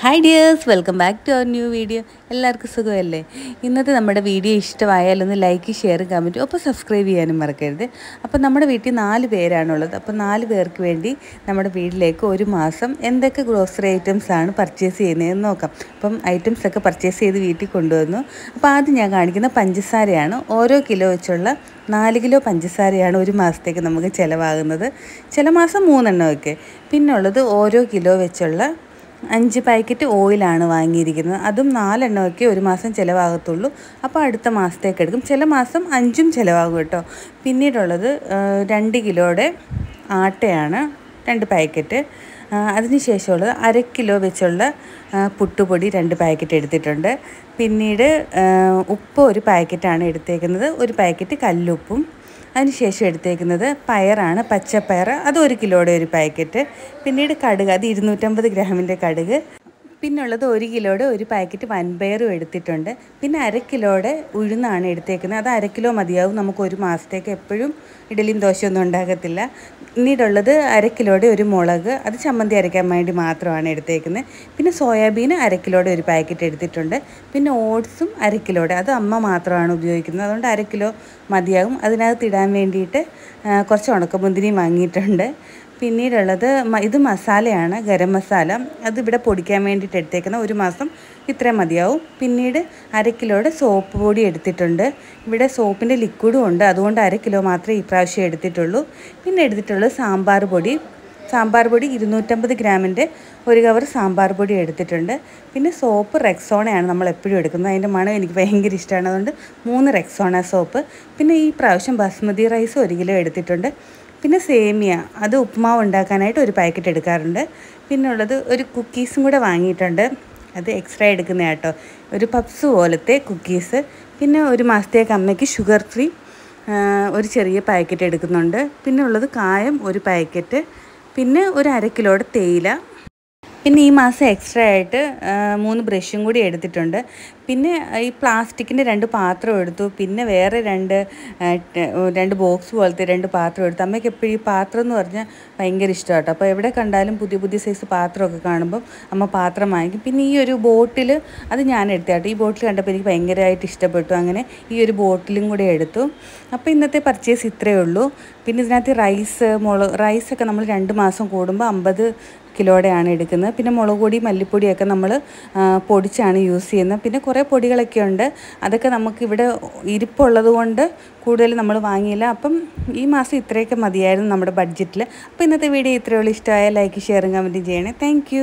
Hi dears, welcome back to our new video. എല്ലാവർക്കും സുഖമല്ലേ? ഇന്നത്തെ നമ്മുടെ വീഡിയോ ഇഷ്ടമായാലൊന്ന് ലൈക്ക്, ഷെയർ, കമൻറ്റും അപ്പോൾ സബ്സ്ക്രൈബ് ചെയ്യാനും മറക്കരുത്. അപ്പോൾ നമ്മുടെ വീട്ടിൽ 4 പേരാണുള്ളത്. അപ്പോൾ 4 പേർക്ക് വേണ്ടി നമ്മുടെ വീട്ടിലേക്ക് ഒരു മാസം എന്തൊക്കെ ഗ്രോസറി ഐറ്റംസാണ് പർച്ചേസ് ചെയ്യുന്നതെന്ന് നോക്കാം. അപ്പം ഐറ്റംസൊക്കെ പർച്ചേസ് ചെയ്ത് വീട്ടിൽ കൊണ്ടുവന്നു. അപ്പോൾ ആദ്യം ഞാൻ കാണിക്കുന്ന പഞ്ചസാരയാണ്. ഓരോ കിലോ വെച്ചുള്ള 4 കിലോ പഞ്ചസാരയാണ് ഒരു മാസത്തേക്ക് നമുക്ക് ചിലവാകുന്നത്. ചില മാസം 3 എണ്ണമൊക്കെ. പിന്നുള്ളത് ഓരോ കിലോ വെച്ചുള്ള 5 പാക്കറ്റ് ഓയിലാണ് വാങ്ങിയിരിക്കുന്നത്. അതും 4 എണ്ണമൊക്കെ ഒരു മാസം ചിലവാകത്തുള്ളൂ. അപ്പോൾ അടുത്ത മാസത്തേക്ക് എടുക്കും. ചില മാസം 5ഉം ചിലവാകും കേട്ടോ. പിന്നീടുള്ളത് 2 കിലോയുടെ ആട്ടയാണ്, 2 പാക്കറ്റ്. അതിനുശേഷമുള്ളത് 1/2 കിലോ വെച്ചുള്ള പുട്ടുപൊടി 2 പാക്കറ്റ് എടുത്തിട്ടുണ്ട്. പിന്നീട് ഉപ്പ് 1 പാക്കറ്റാണ് എടുത്തേക്കുന്നത്, 1 പാക്കറ്റ് കല്ലുപ്പും. അതിനുശേഷം എടുത്തേക്കുന്നത് പയറാണ്, പച്ചപ്പയർ, അത് 1 കിലോയുടെ 1 പാക്കറ്റ്. പിന്നീട് കടുക്, അത് 250 ഗ്രാമിൻ്റെ കടുക്. പിന്നുള്ളത് 1 കിലോയുടെ 1 പാക്കറ്റ് വൻപയറും എടുത്തിട്ടുണ്ട്. പിന്നെ 1/2 കിലോയുടെ ഉഴുന്നാണ് എടുത്തേക്കുന്നത്. അത് 1/2 കിലോ മതിയാവും, നമുക്ക് ഒരു മാസത്തേക്ക്. എപ്പോഴും ഇഡലിയും ദോശയൊന്നും ഉണ്ടാകത്തില്ല. പിന്നീടുള്ളത് 1/2 കിലോയുടെ 1 മുളക്, അത് ചമ്മന്തി അരയ്ക്കാൻ വേണ്ടി മാത്രമാണ് എടുത്തേക്കുന്നത്. പിന്നെ സോയാബീൻ 1/2 കിലോയുടെ 1 പാക്കറ്റ് എടുത്തിട്ടുണ്ട്. പിന്നെ ഓട്സും 1/2 കിലോയുടെ, അത് അമ്മ മാത്രമാണ് ഉപയോഗിക്കുന്നത്, അതുകൊണ്ട് 1/2 കിലോ മതിയാകും. അതിനകത്ത് ഇടാൻ വേണ്ടിയിട്ട് കുറച്ച് ഉണക്കമുന്തിരിയും വാങ്ങിയിട്ടുണ്ട്. പിന്നീടുള്ളത് ഇത് മസാലയാണ്, ഗരം മസാല, അതിവിടെ പൊടിക്കാൻ വേണ്ടിയിട്ട് എടുത്തേക്കുന്ന ഒരു മാസം ഇത്രയും മതിയാവും. പിന്നീട് 1/2 കിലോയുടെ സോപ്പ് പൊടി എടുത്തിട്ടുണ്ട്. ഇവിടെ സോപ്പിൻ്റെ ലിക്വിഡും ഉണ്ട്, അതുകൊണ്ട് 1/2 കിലോ മാത്രമേ ഈ പ്രാവശ്യം എടുത്തിട്ടുള്ളൂ. പിന്നെ എടുത്തിട്ടുള്ളത് സാമ്പാർ പൊടി 250 ഗ്രാമിൻ്റെ 1 കവർ സാമ്പാർ പൊടി എടുത്തിട്ടുണ്ട്. പിന്നെ സോപ്പ് റെക്സോണയാണ് നമ്മൾ എപ്പോഴും എടുക്കുന്നത്, അതിൻ്റെ മണം എനിക്ക് ഭയങ്കര ഇഷ്ടമാണ്, അതുകൊണ്ട് 3 റെക്സോണ സോപ്പ്. പിന്നെ ഈ പ്രാവശ്യം ബസ്മതി റൈസ് 1 കിലോ എടുത്തിട്ടുണ്ട്. പിന്നെ സേമിയ, അത് ഉപ്പുമാവ് ഉണ്ടാക്കാനായിട്ട് 1 പാക്കറ്റ് എടുക്കാറുണ്ട്. പിന്നെ ഉള്ളത് ഒരു കുക്കീസും കൂടെ വാങ്ങിയിട്ടുണ്ട്, അത് എക്സ്ട്രാ എടുക്കുന്ന കേട്ടോ, ഒരു പപ്സ് പോലത്തെ കുക്കീസ്. പിന്നെ ഒരു മാസത്തേക്ക് അമ്മയ്ക്ക് ഷുഗർ ഫ്രീ ഒരു ചെറിയ പാക്കറ്റ് എടുക്കുന്നുണ്ട്. പിന്നെ ഉള്ളത് കായം 1 പാക്കറ്റ്. പിന്നെ ഒരു 1/2 കിലോയുടെ തേയില. പിന്നെ ഈ മാസം എക്സ്ട്രാ ആയിട്ട് 3 ബ്രഷും കൂടി എടുത്തിട്ടുണ്ട്. പിന്നെ ഈ പ്ലാസ്റ്റിക്കിൻ്റെ 2 പാത്രം എടുത്തു. പിന്നെ വേറെ 2 ബോക്സ് പോലത്തെ 2 പാത്രം എടുത്തു. അമ്മയ്ക്ക് എപ്പോഴും ഈ പാത്രം എന്ന് പറഞ്ഞാൽ ഭയങ്കര ഇഷ്ടമാണ് കേട്ടോ. അപ്പോൾ എവിടെ കണ്ടാലും പുതിയ പുതിയ സൈസ് പാത്രമൊക്കെ കാണുമ്പം അമ്മ പാത്രം വാങ്ങിക്കും. പിന്നെ ഈ ഒരു ബോട്ടിൽ, അത് ഞാൻ എടുത്താട്ടോ. ഈ ബോട്ടിൽ കണ്ടപ്പോൾ എനിക്ക് ഭയങ്കരമായിട്ട് ഇഷ്ടപ്പെട്ടു, അങ്ങനെ ഈ ഒരു ബോട്ടിലും കൂടെ എടുത്തു. അപ്പോൾ ഇന്നത്തെ പർച്ചേസ് ഇത്രയേ ഉള്ളൂ. പിന്നെ ഇതിനകത്ത് റൈസൊക്കെ നമ്മൾ 2 മാസം കൂടുമ്പോൾ 50 കിലോയുടെയാണ് എടുക്കുന്നത്. പിന്നെ മുളക് പൊടി, മല്ലിപ്പൊടിയൊക്കെ നമ്മൾ പൊടിച്ചാണ് യൂസ് ചെയ്യുന്നത്. പിന്നെ കുറേ പൊടികളൊക്കെ ഉണ്ട്, അതൊക്കെ നമുക്കിവിടെ ഇരിപ്പുള്ളത് കൊണ്ട് കൂടുതൽ നമ്മൾ വാങ്ങിയില്ല. അപ്പം ഈ മാസം ഇത്രയൊക്കെ മതിയായിരുന്നു നമ്മുടെ ബഡ്ജറ്റിൽ. അപ്പോൾ ഇന്നത്തെ വീഡിയോ ഇത്രയേ ഉള്ളൂ. ഇഷ്ടമായ ലൈക്ക്, ഷെയറും കമൻറ്റും ചെയ്യണേ. താങ്ക്